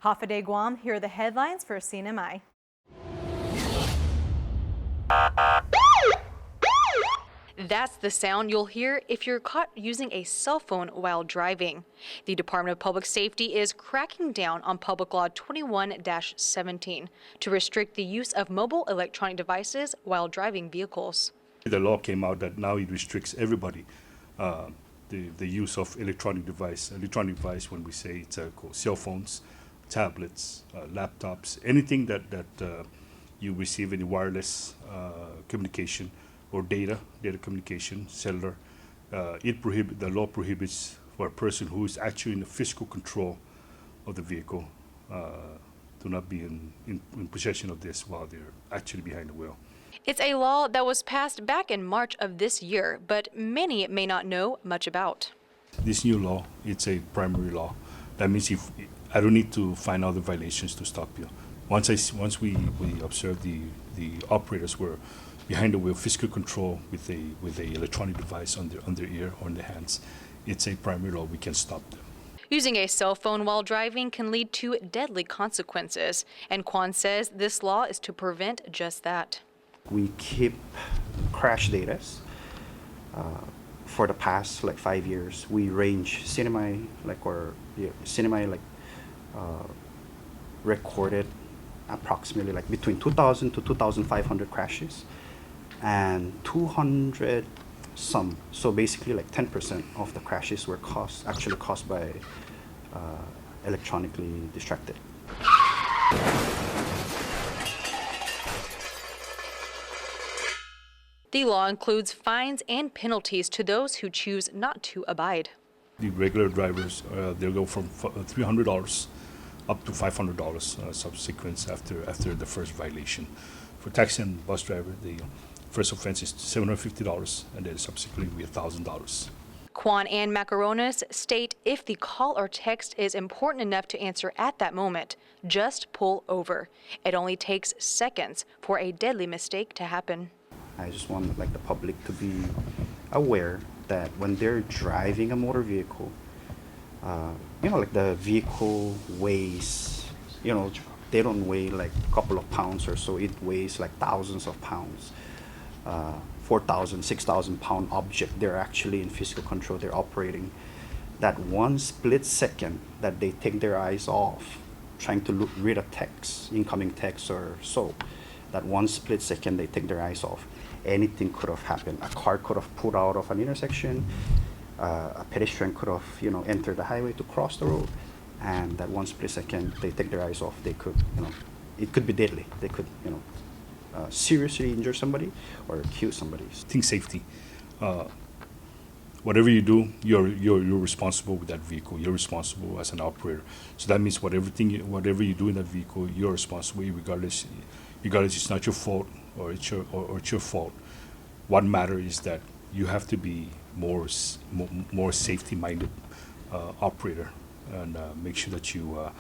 Hafa Guam, here are the headlines for CNMI. That's the sound you'll hear if you're caught using a cell phone while driving. The Department of Public Safety is cracking down on Public Law 21-17 to restrict the use of mobile electronic devices while driving vehicles. The law came out that now it restricts everybody, the use of electronic device. Electronic device, when we say it's called cell phones, tablets, laptops, anything that you receive any wireless communication or data communication, cellular. The law prohibits for a person who is actually in the physical control of the vehicle to not be in possession of this while they're actually behind the wheel. It's a law that was passed back in March of this year, but many may not know much about. This new law, it's a primary law. That means if I don't need to find other violations to stop you. Once we observe the operators were behind the wheel, physical control with a electronic device on their ear or in their hands, it's a primary law. We can stop them. Using a cell phone while driving can lead to deadly consequences, and Kwan says this law is to prevent just that. We keep crash data for the past 5 years. We range CNMI recorded approximately between 2,000 to 2,500 crashes and 200 some. So basically 10% of the crashes were actually caused by electronically distracted. The law includes fines and penalties to those who choose not to abide. The regular drivers, they'll go from $300 up to $500 subsequent after the first violation. For taxi and bus driver, the first offense is $750, and then subsequently $1,000. Kwan and Macaronis state if the call or text is important enough to answer at that moment, just pull over. It only takes seconds for a deadly mistake to happen. I just want the public to be aware that when they're driving a motor vehicle, the vehicle weighs, they don't weigh a couple of pounds or so. It weighs thousands of pounds. 4,000, 6,000 pound object. They're actually in physical control. They're operating. That one split second that they take their eyes off, trying to read a text, incoming text or so, that one split second they take their eyes off, anything could have happened. A car could have pulled out of an intersection. A pedestrian could have, entered the highway to cross the road, and that one split second they take their eyes off. They could, it could be deadly. They could, seriously injure somebody or kill somebody. Think safety. Whatever you do, you're responsible with that vehicle. You're responsible as an operator. So that means whatever you do in that vehicle, you're responsible regardless. It's not your fault or it's your fault. What matters is that you have to be more safety-minded operator, and make sure that you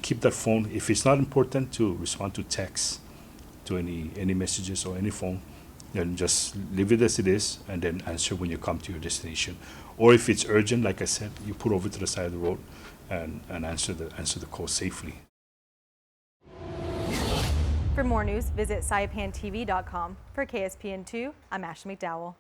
keep that phone. If it's not important to respond to text, to any messages or any phone, then just leave it as it is and then answer when you come to your destination. Or if it's urgent, like I said, you put over to the side of the road and answer the call safely. For more news, visit saipantv.com. For KSPN2, I'm Ashley McDowell.